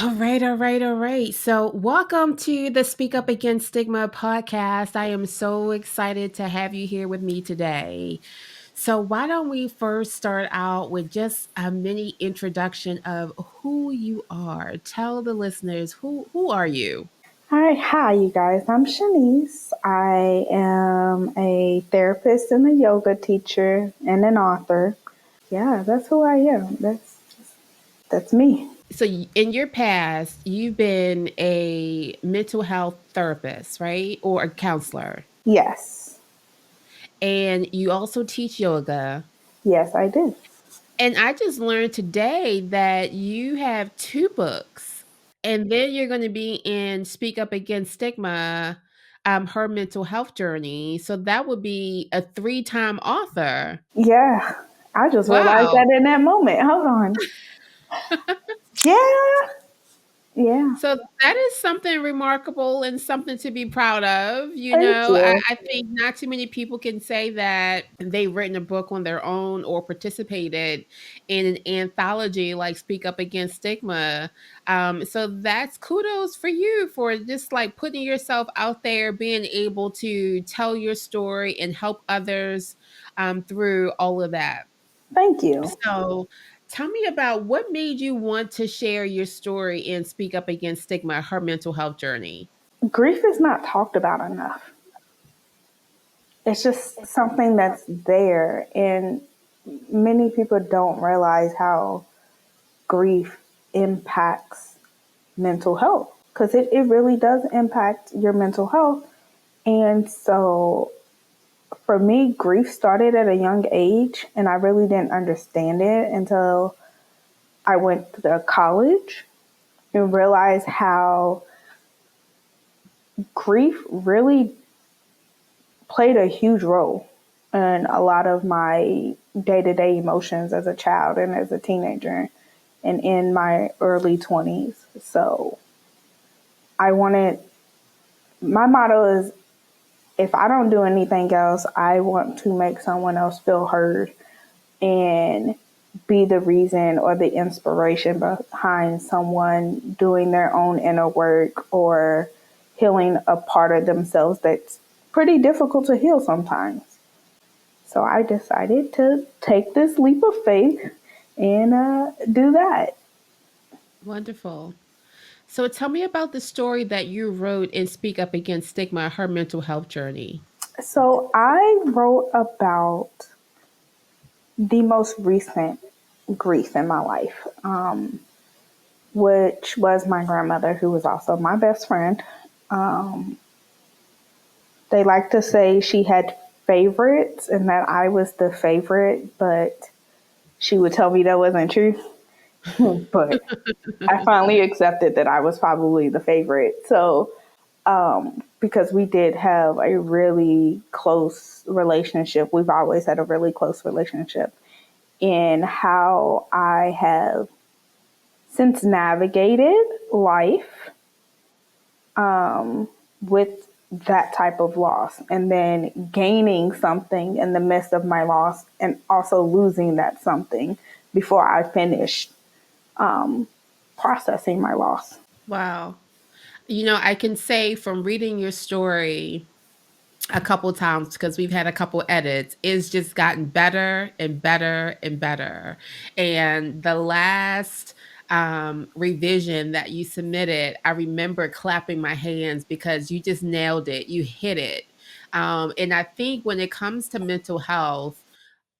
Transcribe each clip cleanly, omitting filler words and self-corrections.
All right, all right, all right. So, welcome to the Speak Up Against Stigma podcast. I am so excited to have you here with me today. So, why don't we first start out with just a mini introduction of who you are? Tell the listeners who are you? All right, hi, you guys. I'm Shanyce. I am a therapist and a yoga teacher and an author. Yeah, that's who I am. That's me. So, in your past, you've been a mental health therapist, right? Or a counselor. Yes, And you also teach yoga. yes, I do. And I just learned today that you have 2 books, and then you're gonna be in Speak Up Against Stigma, Her Mental Health Journey, so that would be a 3-time author. Yeah, I just realized Wow. that in that moment. Hold on. Yeah, yeah. So that is something remarkable and something to be proud of. Thank you. I think not too many people can say that they've written a book on their own or participated in an anthology like Speak Up Against Stigma. So that's kudos for you for just like putting yourself out there, being able to tell your story and help others through all of that. Thank you. So, tell me about what made you want to share your story and speak up against stigma, her mental health journey. Grief is not talked about enough. It's just something that's there, and many people don't realize how grief impacts mental health because it really does impact your mental health. And so for me, grief started at a young age, and I really didn't understand it until I went to college and realized how grief really played a huge role in a lot of my day to day emotions as a child and as a teenager and in my early 20s. So I wanted, my motto is if I don't do anything else, I want to make someone else feel heard and be the reason or the inspiration behind someone doing their own inner work or healing a part of themselves that's pretty difficult to heal sometimes. So I decided to take this leap of faith and do that. Wonderful. So, tell me about the story that you wrote in Speak Up Against Stigma, her mental health journey. So I wrote about the most recent grief in my life, which was my grandmother, who was also my best friend. Um, they like to say she had favorites and that I was the favorite, but she would tell me that wasn't true. But I finally accepted that I was probably the favorite. So, because we did have a really close relationship, we've always had a really close relationship. In how I have since navigated life with that type of loss and then gaining something in the midst of my loss and also losing that something before I finished processing my loss. Wow. I can say from reading your story a couple times because we've had a couple edits, it's just gotten better and better and better. And the last revision that you submitted, I remember clapping my hands because you just nailed it. You hit it. And I think when it comes to mental health,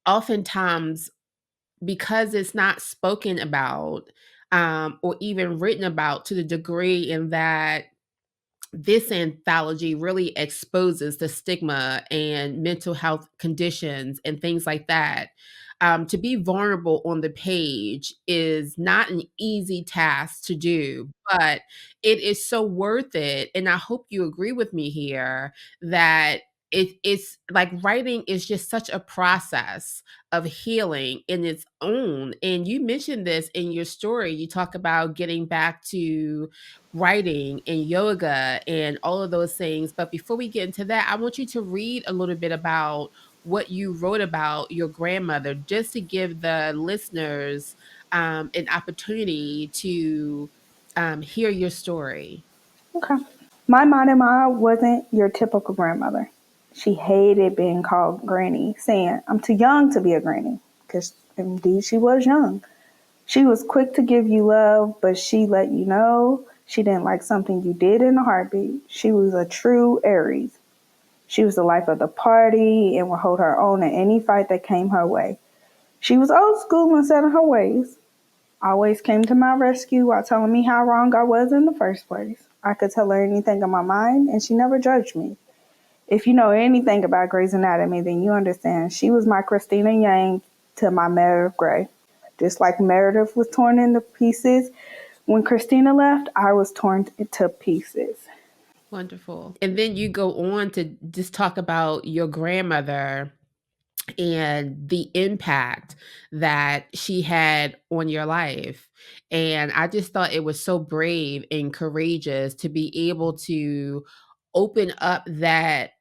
oftentimes because it's not spoken about or even written about to the degree in that this anthology really exposes the stigma and mental health conditions and things like that. To be vulnerable on the page is not an easy task to do, but it is so worth it. And I hope you agree with me here that it's like writing is just such a process of healing in its own. And you mentioned this in your story. You talk about getting back to writing and yoga and all of those things. But before we get into that, I want you to read a little bit about what you wrote about your grandmother, just to give the listeners an opportunity to hear your story. Okay. My mama wasn't your typical grandmother. She hated being called granny, saying, I'm too young to be a granny, because indeed she was young. She was quick to give you love, but she let you know she didn't like something you did in a heartbeat. She was a true Aries. She was the life of the party and would hold her own in any fight that came her way. She was old school and set in her ways, always came to my rescue while telling me how wrong I was in the first place. I could tell her anything on my mind, and she never judged me. If you know anything about Grey's Anatomy, then you understand she was my Christina Yang to my Meredith Grey. Just like Meredith was torn into pieces when Christina left, I was torn to pieces. Wonderful. And then you go on to just talk about your grandmother and the impact that she had on your life. And I just thought it was so brave and courageous to be able to open up that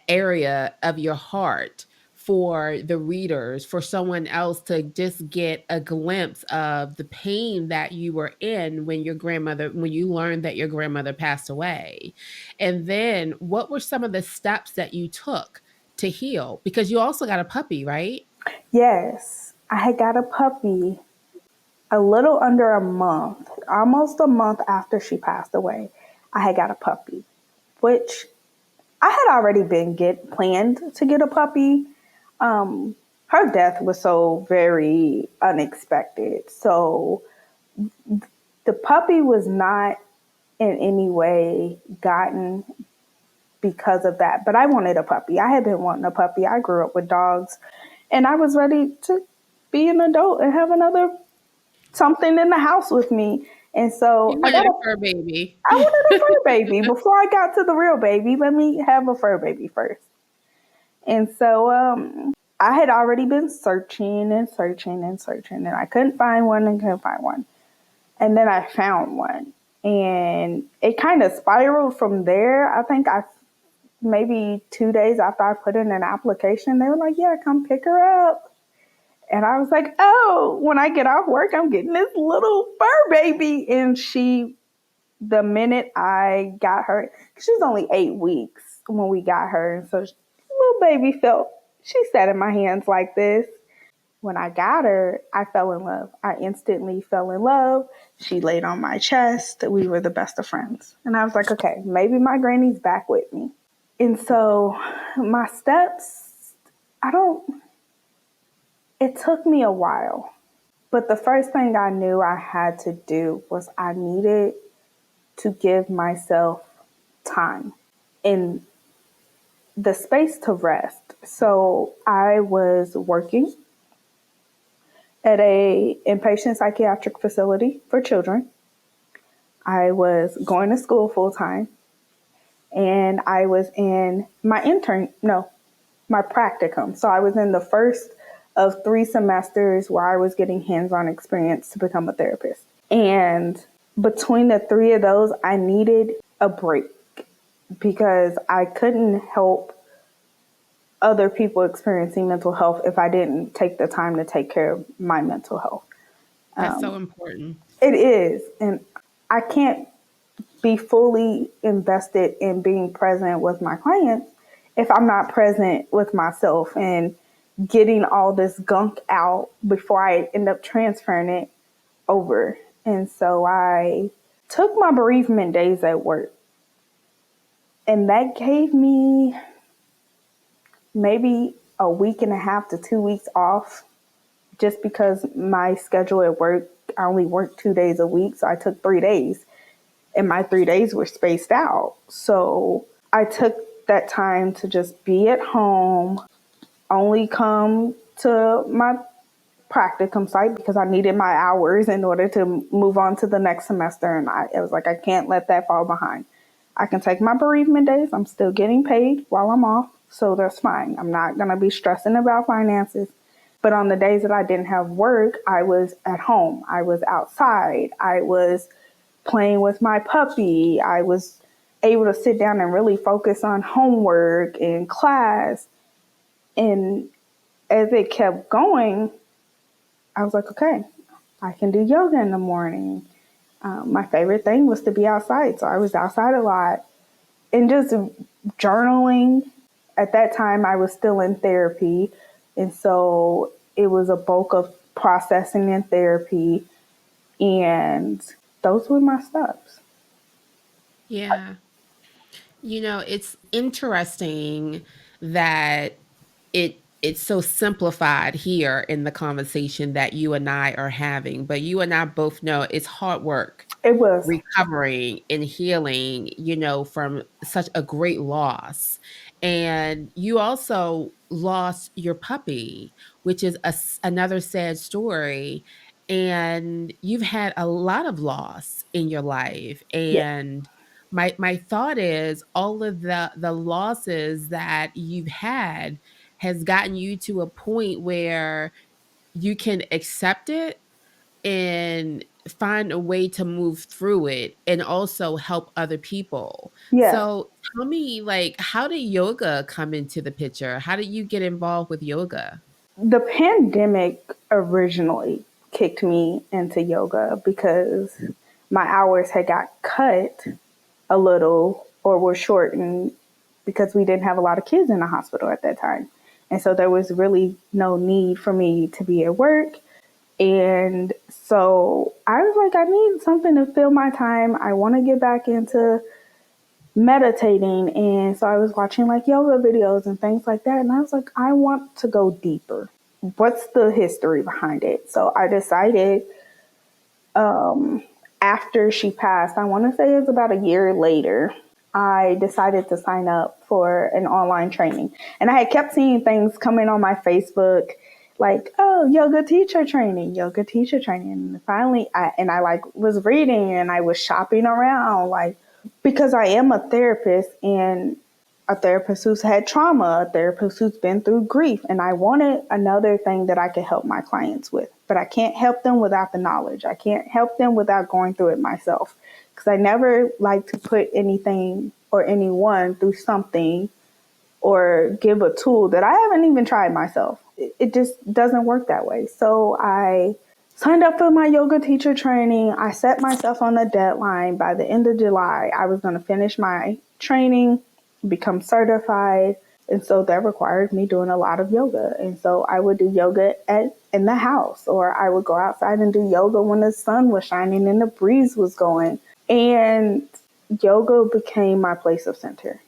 area of your heart for the readers, for someone else to just get a glimpse of the pain that you were in when you learned that your grandmother passed away. And then what were some of the steps that you took to heal? Because you also got a puppy, right? Yes, I had got a puppy a little under a month, almost a month after she passed away. I had got a puppy, which I had already been planned to get a puppy. Her death was so very unexpected. So the puppy was not in any way gotten because of that. But I wanted a puppy. I had been wanting a puppy. I grew up with dogs, and I was ready to be an adult and have another something in the house with me. And so You wanted a fur baby. I wanted a fur baby. Before I got to the real baby, let me have a fur baby first. And so I had already been searching and searching and searching, and I couldn't find one and couldn't find one. And then I found one. And it kind of spiraled from there. I think maybe 2 days after I put in an application, they were like, yeah, come pick her up. And I was like, oh, when I get off work, I'm getting this little fur baby. And the minute I got her, she was only 8 weeks when we got her. And so little baby she sat in my hands like this. When I got her, I fell in love. I instantly fell in love. She laid on my chest. We were the best of friends. And I was like, okay, maybe my granny's back with me. And so my steps, it took me a while. But the first thing I knew I had to do was I needed to give myself time and the space to rest. So I was working at a inpatient psychiatric facility for children. I was going to school full time, and I was in my practicum. So I was in the first of 3 semesters where I was getting hands-on experience to become a therapist. And between the 3 of those, I needed a break because I couldn't help other people experiencing mental health if I didn't take the time to take care of my mental health. That's so important. It is. And I can't be fully invested in being present with my clients if I'm not present with myself and getting all this gunk out before I end up transferring it over. And so I took my bereavement days at work, and that gave me maybe a week and a half to 2 weeks off just because my schedule at work, I only worked 2 days a week. So I took 3 days, and my 3 days were spaced out. So I took that time to just be at home, only come to my practicum site because I needed my hours in order to move on to the next semester. And it was like, I can't let that fall behind. I can take my bereavement days. I'm still getting paid while I'm off. So that's fine. I'm not going to be stressing about finances. But on the days that I didn't have work, I was at home. I was outside. I was playing with my puppy. I was able to sit down and really focus on homework and class. And as it kept going, I was like, okay, I can do yoga in the morning. My favorite thing was to be outside. So I was outside a lot and just journaling. At that time, I was still in therapy. And so it was a bulk of processing in therapy. And those were my steps. Yeah. It's interesting that it's so simplified here in the conversation that you and I are having, but you and I both know it's hard work It was, recovering and healing, from such a great loss. And you also lost your puppy, which is another sad story. And you've had a lot of loss in your life. yeah, And my thought is all of the losses that you've had has gotten you to a point where you can accept it and find a way to move through it and also help other people. yeah. So tell me, like, how did yoga come into the picture? How did you get involved with yoga? The pandemic originally kicked me into yoga because my hours had got cut a little or were shortened because we didn't have a lot of kids in the hospital at that time. And so there was really no need for me to be at work. And so I was like, I need something to fill my time. I want to get back into meditating. And so I was watching like yoga videos and things like that. And I was like, I want to go deeper. What's the history behind it? So I decided after she passed, I want to say it's about a year later, I decided to sign up for an online training. And I had kept seeing things coming on my Facebook like, oh, yoga teacher training. And finally, I like was reading and I was shopping around like, because I am a therapist and a therapist who's had trauma, a therapist who's been through grief, and I wanted another thing that I could help my clients with. But I can't help them without the knowledge. I can't help them without going through it myself. Because I never like to put anything or anyone through something or give a tool that I haven't even tried myself. It just doesn't work that way. So I signed up for my yoga teacher training. I set myself on a deadline. By the end of July, I was going to finish my training, become certified. And so that required me doing a lot of yoga. And so I would do yoga in the house, or I would go outside and do yoga when the sun was shining and the breeze was going. And yoga became my place of center,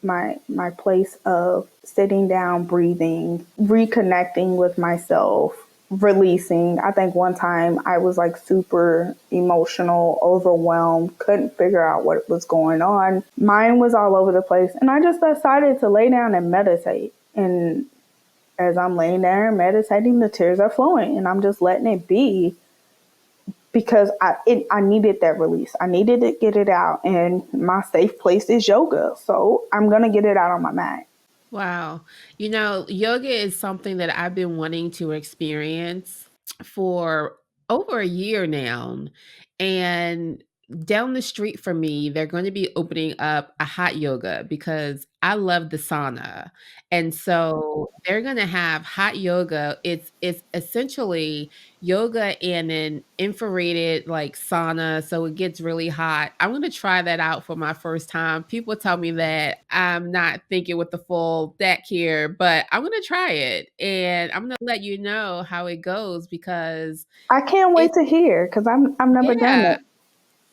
my place of sitting down, breathing, reconnecting with myself, releasing. I think one time I was like super emotional, overwhelmed, couldn't figure out what was going on. Mine was all over the place. And I just decided to lay down and meditate. And as I'm laying there meditating, the tears are flowing and I'm just letting it be because I needed that release. I needed to get it out, and my safe place is yoga. So I'm gonna get it out on my mat. Wow. Yoga is something that I've been wanting to experience for over a year now. And down the street from me, they're going to be opening up a hot yoga because I love the sauna. And so they're going to have hot yoga. It's essentially yoga in an infrared like sauna, so it gets really hot. I'm going to try that out for my first time. People tell me that I'm not thinking with the full deck here, but I'm going to try it and I'm going to let you know how it goes because I can't wait it's to hear because I've never done yeah, it.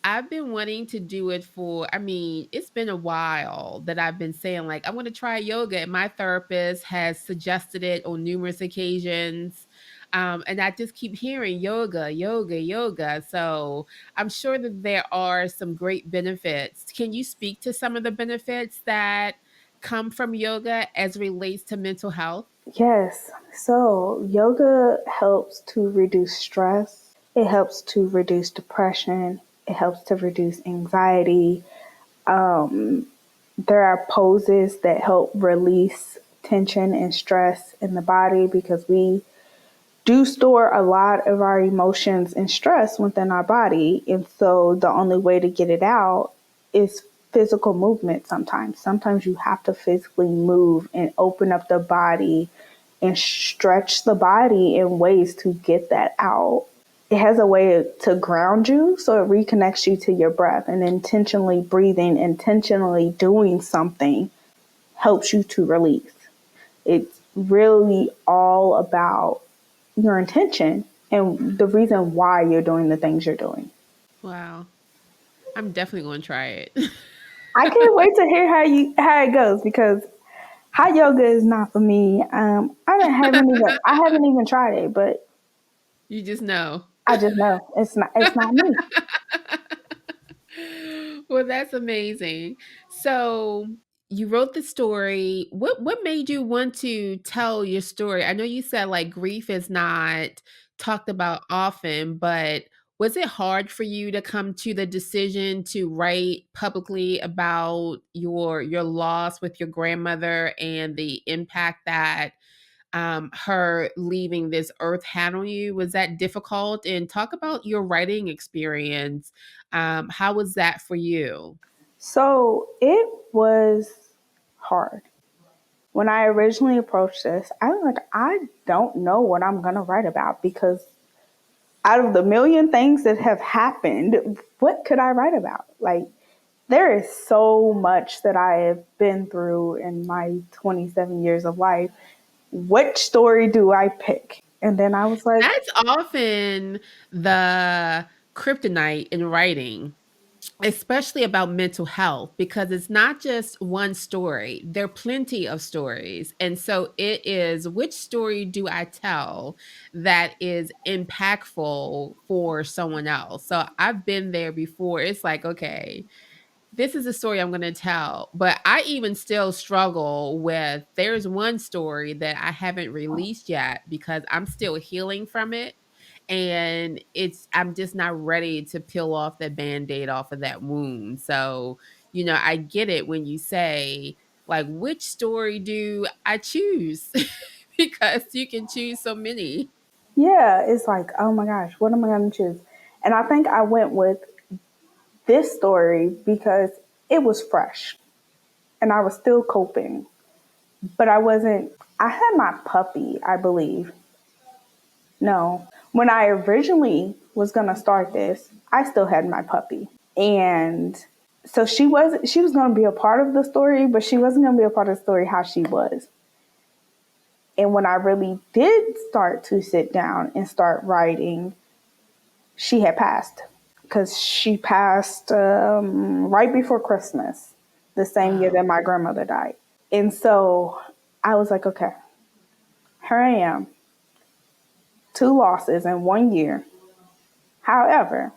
I've been wanting to do it it's been a while that I've been saying, like, I want to try yoga. And my therapist has suggested it on numerous occasions. And I just keep hearing yoga, yoga, yoga. So I'm sure that there are some great benefits. Can you speak to some of the benefits that come from yoga as relates to mental health? Yes. So yoga helps to reduce stress. It helps to reduce depression. It helps to reduce anxiety. There are poses that help release tension and stress in the body because we do store a lot of our emotions and stress within our body. And so the only way to get it out is physical movement sometimes. Sometimes you have to physically move and open up the body and stretch the body in ways to get that out. it has a way to ground you, so it reconnects you to your breath, and intentionally breathing, intentionally doing something helps you to release. It's really all about your intention and the reason why you're doing the things you're doing. Wow. I'm definitely going to try it. I can't wait to hear how it goes, because hot yoga is not for me. I haven't even tried it, but You just know. I just know it's not me. Well, that's amazing. So, you wrote the story. What made you want to tell your story? I know you said like grief is not talked about often, but was it hard for you to come to the decision to write publicly about your loss with your grandmother and the impact that her leaving this earth had on you? Was that difficult? And talk about your writing experience. How was that for you? So it was hard. When I originally approached this, I was like, I don't know what I'm gonna write about, because out of the million things that have happened, what could I write about? Like, there is so much that I have been through in my 27 years of life. Which story do I pick? And then I was like, That's often the kryptonite in writing, especially about mental health, because it's not just one story. There are plenty of stories. And so it is, which story do I tell that is impactful for someone else? So I've been there before. It's like, okay, this is a story I'm going to tell. But I even still struggle with, there's one story that I haven't released yet because I'm still healing from it. And I'm just not ready to peel off the band-aid off of that wound. So, I get it when you say, like, which story do I choose? Because you can choose so many. yeah, it's like, oh my gosh, what am I gonna choose? And I think I went with this story because it was fresh and I was still coping. But I wasn't, I had my puppy, I believe. No. When I originally was going to start this, I still had my puppy. And so she was going to be a part of the story, but she wasn't going to be a part of the story how she was. And when I really did start to sit down and start writing, she had passed, because she passed right before Christmas, the same year Wow. that my grandmother died. And so I was like, okay, here I am, two losses in 1 year. However,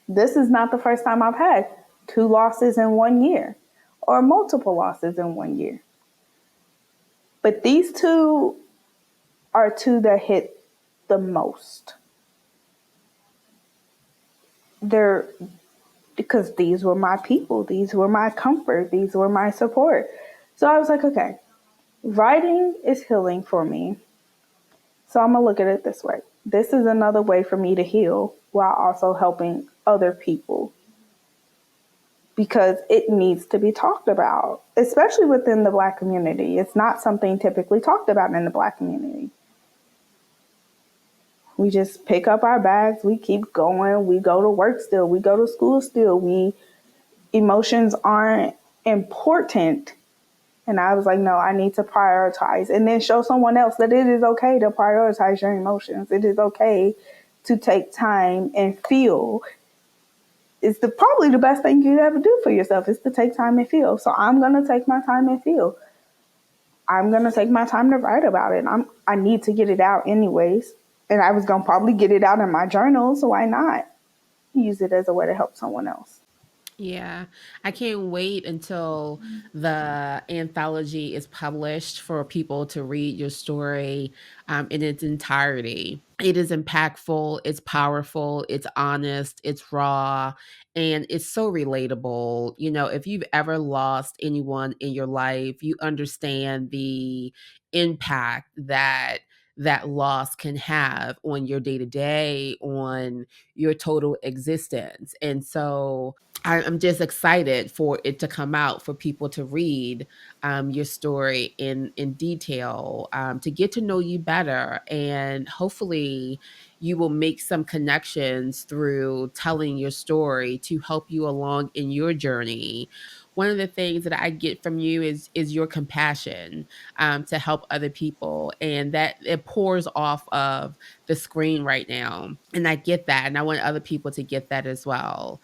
this is not the first time I've had two losses in 1 year or multiple losses in 1 year. But these two are two that hit the most. They're because these were my people, these were my comfort, these were my support. So I was like, okay, writing is healing for me. So I'm going to look at it this way. This is another way for me to heal while also helping other people, because it needs to be talked about, especially within the Black community. It's not something typically talked about in the Black community. We just pick up our bags, we keep going, we go to work still, we go to school still. Emotions aren't important. And I was like, no, I need to prioritize and then show someone else that it is okay to prioritize your emotions. It is okay to take time and feel. It's probably the best thing you'd ever do for yourself is to take time and feel. So I'm going to take my time and feel. I'm going to take my time to write about it. I need to get it out anyways. And I was going to probably get it out in my journal. So why not use it as a way to help someone else? Yeah, I can't wait until the anthology is published for people to read your story in its entirety. It is impactful, it's powerful, it's honest, it's raw, and it's so relatable. If you've ever lost anyone in your life, you understand the impact that that loss can have on your day to day, on your total existence. And so I'm just excited for it to come out, for people to read your story in detail, to get to know you better, and hopefully you will make some connections through telling your story to help you along in your journey. One of the things that I get from you is your compassion, to help other people, and that it pours off of the screen right now. And I get that, and I want other people to get that as well.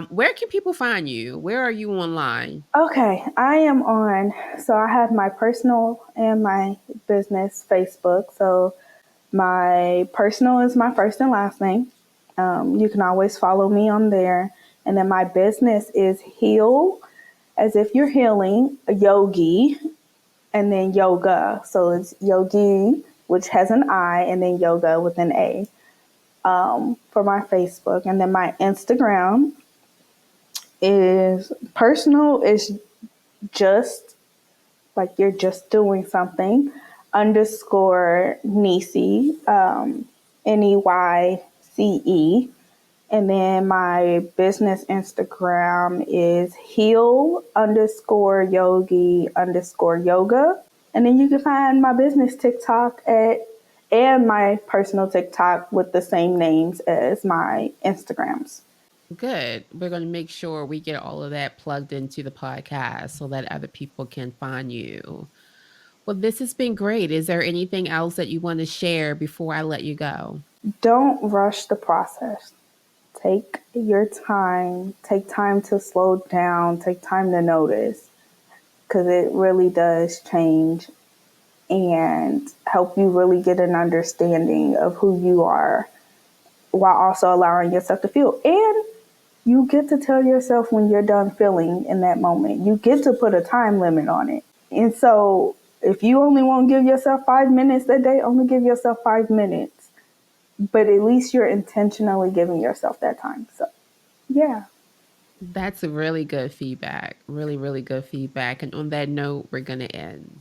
Where can people find you? Where are you online? Okay, I am on, so I have my personal and my business Facebook. So my personal is my first and last name. You can always follow me on there. And then my business is Heal, as if you're healing, Yogi, and then Yoga. So it's Yogi, which has an I, and then Yoga with an A, for my Facebook. And then my Instagram is personal, is just like you're just doing something, underscore Neyce, Neyce. And then my business Instagram is heal underscore yogi underscore yoga. And then you can find my business TikTok and my personal TikTok with the same names as my Instagrams. Good. We're going to make sure we get all of that plugged into the podcast so that other people can find you. Well, this has been great. Is there anything else that you want to share before I let you go? Don't rush the process. Take your time. Take time to slow down. Take time to notice, because it really does change and help you really get an understanding of who you are, while also allowing yourself to feel. And you get to tell yourself when you're done feeling in that moment. You get to put a time limit on it. And so if you only want to give yourself 5 minutes that day, only give yourself 5 minutes. But at least you're intentionally giving yourself that time. So, yeah. That's really good feedback. Really, really good feedback. And on that note, we're going to end.